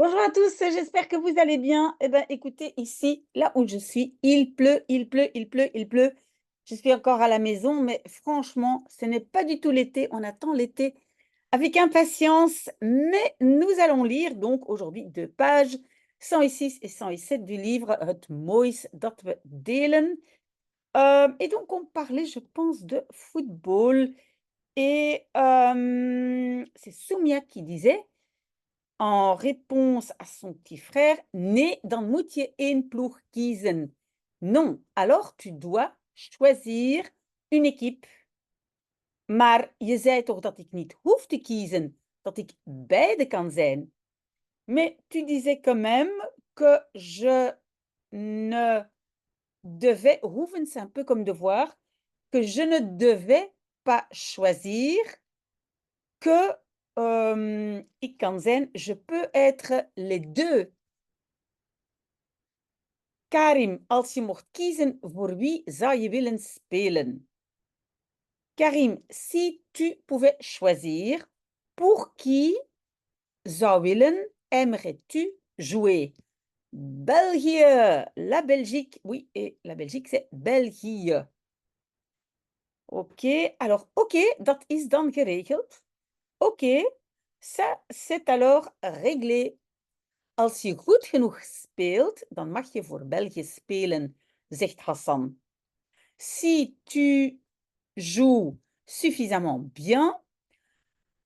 Bonjour à tous, j'espère que vous allez bien. Eh bien, écoutez, ici, là où je suis, il pleut, il pleut, il pleut, il pleut. Je suis encore à la maison, mais franchement, ce n'est pas du tout l'été. On attend l'été avec impatience, mais nous allons lire donc aujourd'hui 2 pages, 106 et 107 du livre Het moois dat we delen. Et donc, on parlait, je pense, de football. Et c'est Soumia qui disait en réponse à son petit frère: «Nee, dan moet je één ploeg kiezen.» Non, alors tu dois choisir une équipe. Maar je zei toch dat ik niet hoef te kiezen, dat ik beide kan zijn? Mais tu disais quand même que je ne devais hoeven, c'est un peu comme devoir, que je ne devais pas choisir, que, ik kan zijn, je peux être les 2. Karim, als je mocht kiezen, voor wie zou je willen spelen? Karim, si tu pouvais choisir, pour qui zou willen, aimerais-tu jouer? België, la Belgique, oui, et la Belgique, c'est België. Oké, alors oké, dat is dan geregeld. Oké, ça, c'est alors réglé. Als je goed genoeg speelt, dan mag je voor België spelen, zegt Hassan. Si tu joues suffisamment bien,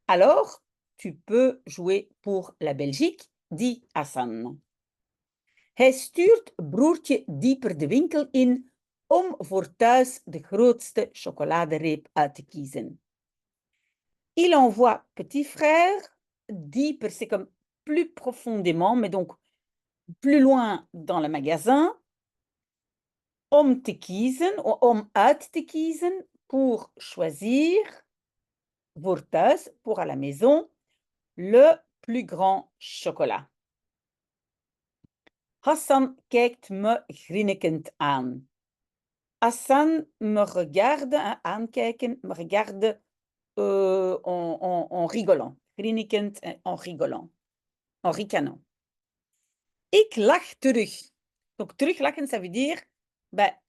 alors tu peux jouer pour la Belgique, dit Hassan. Hij stuurt broertje dieper de winkel in om voor thuis de grootste chocoladereep uit te kiezen. Il envoie petit frère, dieper, c'est comme plus profondément, mais donc plus loin dans le magasin, om te kiezen, om uit te kiezen, pour choisir, voor thuis, pour à la maison, le plus grand chocolat. Hassan kijkt me grinnikend aan. Hassan me regarde, aankijken, me regarde en rigolant. Grinnikend en rigolant. En ricanant. Ik lach terug. Donc teruglachen, ça veut dire, ben,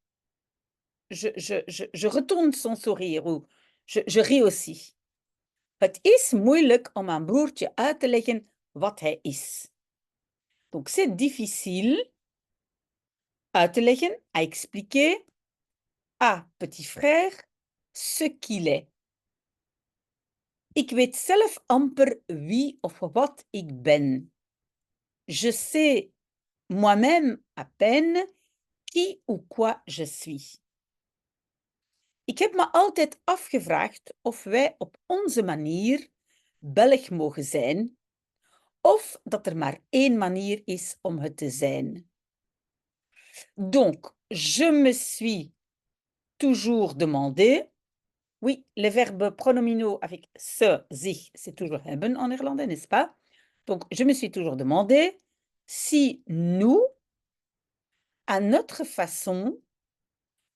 je retourne son sourire ou je ris aussi. Het is moeilijk om aan broertje uit te leggen wat hij is. Donc c'est difficile uit te leggen, à expliquer à petit frère ce qu'il est. Ik weet zelf amper wie of wat ik ben. Je sais moi-même à peine qui ou quoi je suis. Ik heb me altijd afgevraagd of wij op onze manier Belg mogen zijn, of dat er maar één manier is om het te zijn. Donc, je me suis toujours demandé, oui, les verbes pronominaux avec se, zich, c'est toujours hebben en néerlandais, n'est-ce pas? Donc, je me suis toujours demandé si nous, à notre façon,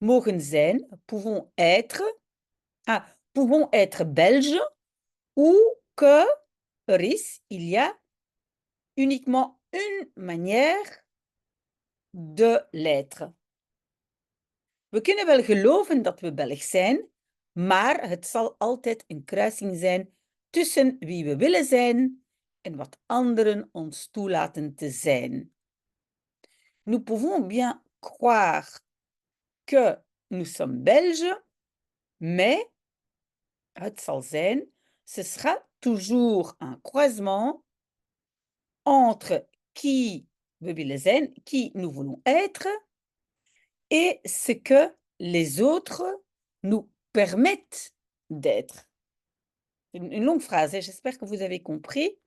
mogen zijn, pouvons être belges, ou que er is, il y a uniquement une manière de l'être. We kunnen wel geloven dat we Belg zijn, maar het zal altijd een kruising zijn tussen wie we willen zijn en wat anderen ons toelaten te zijn. Nous pouvons bien croire que nous sommes Belges, mais het zal zijn, ce sera toujours un croisement entre qui we willen zijn, qui nous voulons être, et ce que les autres nous permettent d'être. Une longue phrase, hein, j'espère que vous avez compris.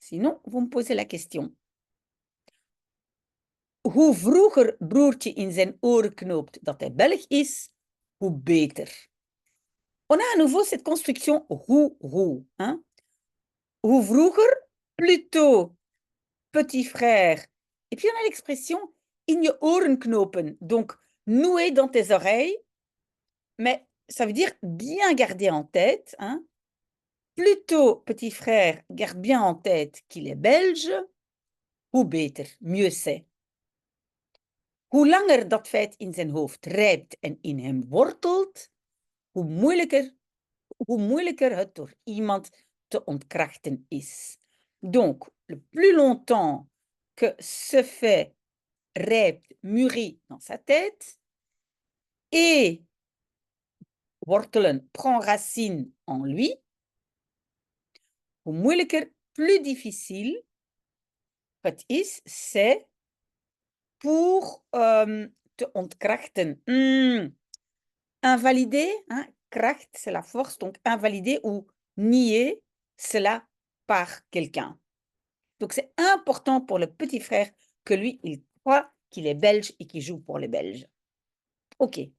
Sinon, vous me posez la question. Hoe vroeger broertje in zijn oren knoopt dat hij Belg is, hoe beter. On a à nouveau cette construction hoe. Hein? Hoe vroeger, plutôt petit frère. Et puis on a l'expression in je oren knopen. Donc, nouer dans tes oreilles. Mais ça veut dire bien garder en tête. Hein? Plutôt petit frère, garde bien en tête qu'il est belge. hoe beter, mieux c'est. Hoe langer dat feit in zijn hoofd rijpt en in hem wortelt, hoe moeilijker het door iemand te ontkrachten is. Donc, le plus longtemps que ce fait rijpt, mûrit dans sa tête, et wortelen prend racine en lui, hoe moeilijker, plus difficile het is, c'est pour te ontkrachten. Invalider, hein, kracht, c'est la force, donc invalider ou nier cela par quelqu'un. Donc c'est important pour le petit frère que lui, il croit qu'il est belge et qu'il joue pour les Belges. Oké.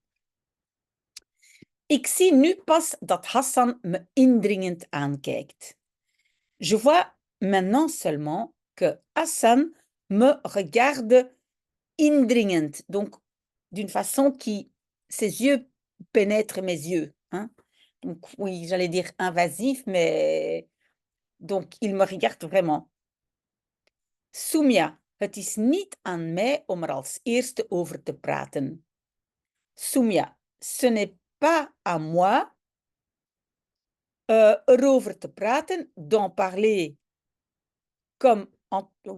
Ik zie nu pas dat Hassan me indringend aankijkt. Je vois maintenant seulement que Hassan me regarde indringend, donc d'une façon qui, ses yeux pénètrent mes yeux. Hein? Donc oui, j'allais dire invasif, mais donc il me regarde vraiment. Soumia, het is niet aan mij om er als eerste over te praten. Soumia, ce n'est pas à moi erover te praten, d'en parler comme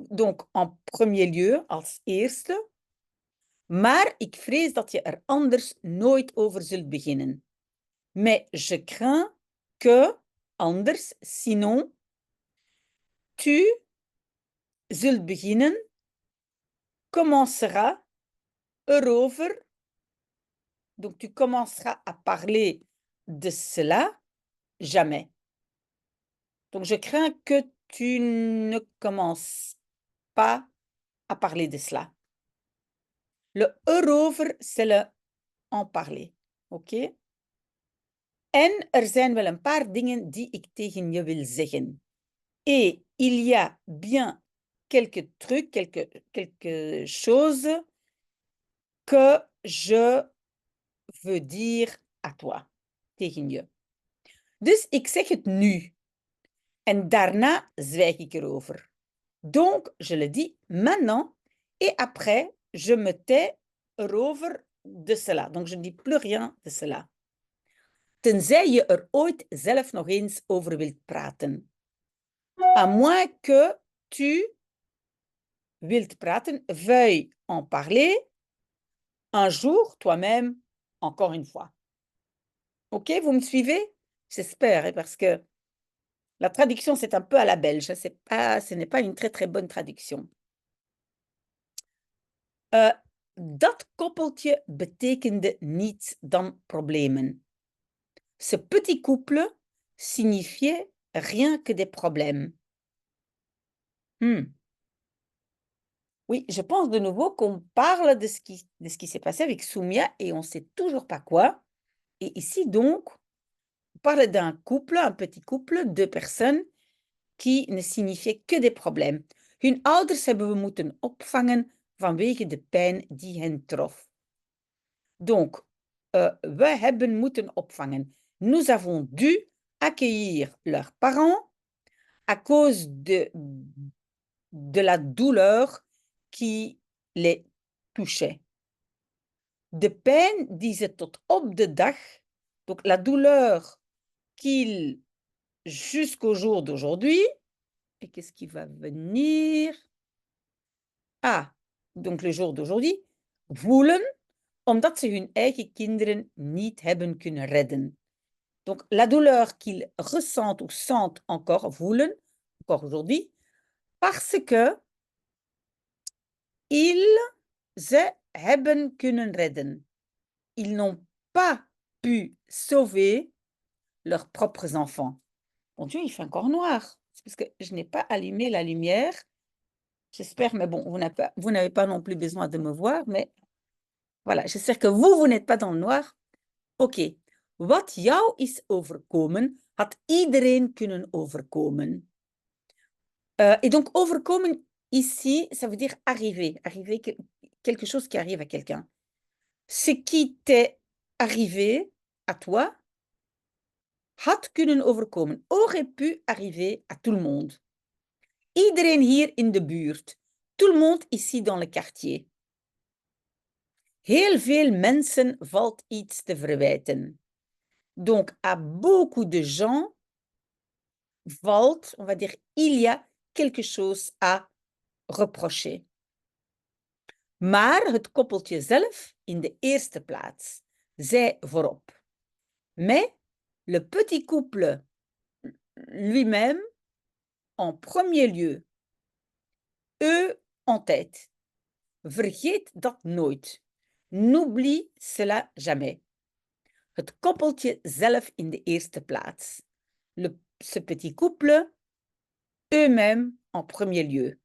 donc en premier lieu, als eerste. Maar ik vrees dat je er anders nooit over zult beginnen. Mais je crains que, anders, sinon, tu zult beginnen, commencera erover, donc tu commenceras à parler de cela, jamais. Donc je crains que tu ne commences pas à parler de cela. Le erover, c'est le en parler. Oké? En er zijn wel een paar dingen die ik tegen je wil zeggen. Et il y a bien quelques trucs, quelque chose que je veux dire à toi, tegen je. Dus ik zeg het nu. En daarna zwijg ik erover. Donc, je le dis maintenant. Et après, je me tais erover de cela. Donc, je ne dis plus rien de cela. Tenzij je er ooit zelf nog eens over wilt praten. À moins que tu wilt praten, veuille en parler un jour toi-même, encore une fois. Ok, vous me suivez? J'espère, parce que la traduction, c'est un peu à la belge. Ce n'est pas une très, très bonne traduction. Dat koppeltje betekende niets dan problemen. Ce petit couple signifiait rien que des problèmes. Oui, je pense de nouveau qu'on parle de ce qui s'est passé avec Soumia et on ne sait toujours pas quoi. Et ici, donc, on parle d'un couple, un petit couple, deux personnes qui ne signifiaient que des problèmes. Hun ouders hebben we moeten opvangen vanwege de pijn die hen trof. Donc, we hebben moeten opvangen. Nous avons dû accueillir leurs parents à cause de la douleur qui les touchait. De pijn die ze tot op de dag, donc la douleur qu'ils, jusqu'au jour d'aujourd'hui, et qu'est-ce qui va venir? Ah, donc le jour d'aujourd'hui, voelen, omdat ze hun eigen kinderen niet hebben kunnen redden. Donc la douleur qu'ils ressentent ou sentent encore, voelen, encore aujourd'hui, parce que ze hebben kunnen redden. Ils n'ont pas pu sauver leurs propres enfants. Mon Dieu, il fait encore noir. C'est parce que je n'ai pas allumé la lumière. J'espère, mais bon, vous n'avez pas non plus besoin de me voir, mais voilà, j'espère que vous n'êtes pas dans le noir. Oké. Wat jou is overkomen, had iedereen kunnen overkomen. Et donc, overkomen, ici, ça veut dire arriver. Arriver, quelque chose qui arrive à quelqu'un. Ce qui t'est arrivé à toi, had kunnen overkomen, aurait pu arriver à tout le monde. Iedereen hier in de buurt, Tout le monde ici dans le quartier. Heel veel mensen valt iets te verwijten. Donc, à beaucoup de gens valt, on va dire, il y a quelque chose à reprocher. Maar het koppeltje zelf in de eerste plaats. Zij voorop. Mais le petit couple lui-même en premier lieu. Eux en tête. Vergeet dat nooit. N'oublie cela jamais. Het koppeltje zelf in de eerste plaats. Ce petit couple, eux-mêmes en premier lieu.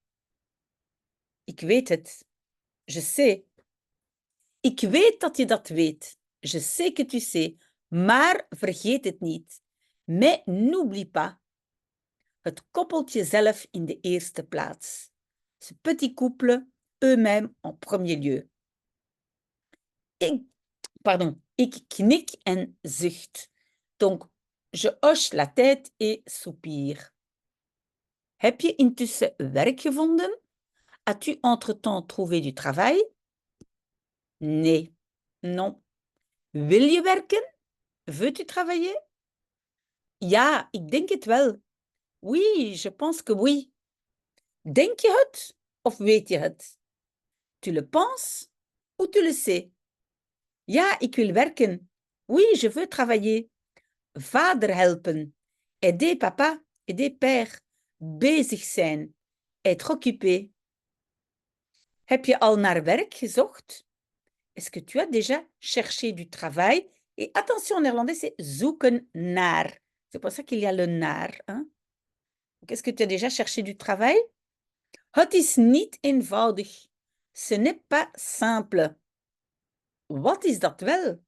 Ik weet het. Je sais. Ik weet dat je dat weet. Je sais que tu sais. Maar vergeet het niet. Mais n'oublie pas. Het koppeltje zelf in de eerste plaats. Ce petit couple, eux-mêmes en premier lieu. Ik knik en zucht. Donc, je hoche la tête et soupire. Heb je intussen werk gevonden? As-tu entre-temps trouvé du travail? Nee, non. Wil je werken? Veux-tu travailler? Ja, ik denk het wel. Oui, je pense que oui. Denk je het of weet je het? Tu le penses ou tu le sais? Ja, ik wil werken. Oui, je veux travailler. Vader helpen. Aider papa, aider père. Bezig zijn. Être occupé. Heb je al naar werk gezocht? Est-ce que tu as déjà cherché du travail? Et attention, en néerlandais, c'est zoeken naar. C'est pour ça qu'il y a le naar. Hein? Est-ce que tu as déjà cherché du travail? Het is niet eenvoudig. Ce n'est pas simple. Wat is dat wel?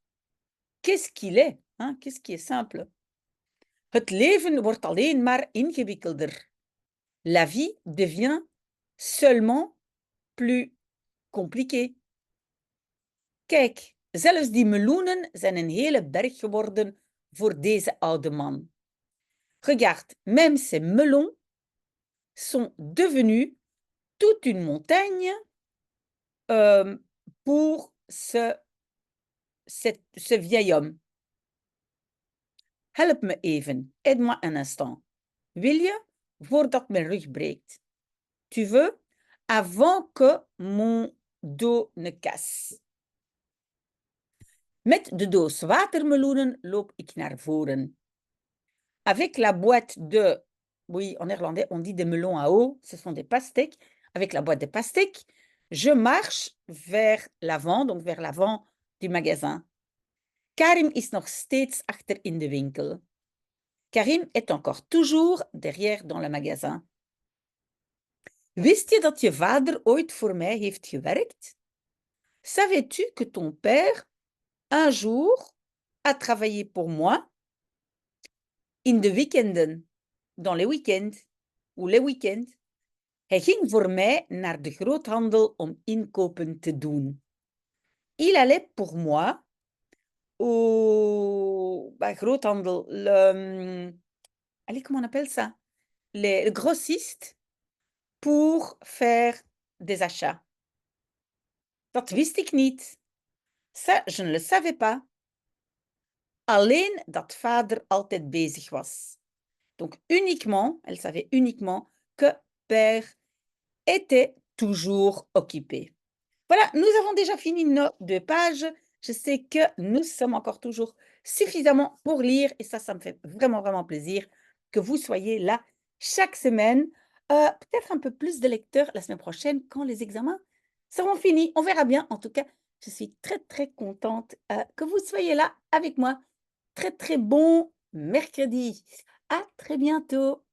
Qu'est-ce qu'il est? Hein? Qu'est-ce qui est simple? Het leven wordt alleen maar ingewikkelder. La vie devient seulement plus compliquée. Kijk, zelfs die meloenen zijn een hele berg geworden voor deze oude man. Regarde, même ces melons sont devenus toute une montagne pour ce vieil homme. Help me even, aide-moi un instant. Wil je, voordat mijn rug breekt? Tu veux, avant que mon dos ne casse. Met de doos watermeloenen loop ik naar voren. Avec la boîte de... Oui, en néerlandais, on dit des melons à eau. Ce sont des pastèques. Avec la boîte de pastèques, je marche vers l'avant, donc vers l'avant du magasin. Karim is nog steeds achter in de winkel. Karim est encore toujours derrière dans le magasin. Wist je dat je vader ooit voor mij heeft gewerkt? Savais-tu que ton père, un jour, a travaillé pour moi? In de weekenden, dans les weekends, ou les weekends. Hij ging voor mij naar de groothandel om inkopen te doen. Il allait pour moi au groothandel, allez, comment on appelle ça? Le grossiste pour faire des achats. Dat wist ik niet. Ça, je ne le savais pas. Alleen dat vader altijd bezig was. Donc uniquement, elle savait uniquement que père était toujours occupé. Voilà, nous avons déjà fini nos 2 pages. Je sais que nous sommes encore toujours suffisamment pour lire et ça me fait vraiment, vraiment plaisir que vous soyez là chaque semaine. Peut-être un peu plus de lecteurs la semaine prochaine quand les examens seront finis. On verra bien. En tout cas, je suis très, très contente que vous soyez là avec moi. Très, très bon mercredi. À très bientôt.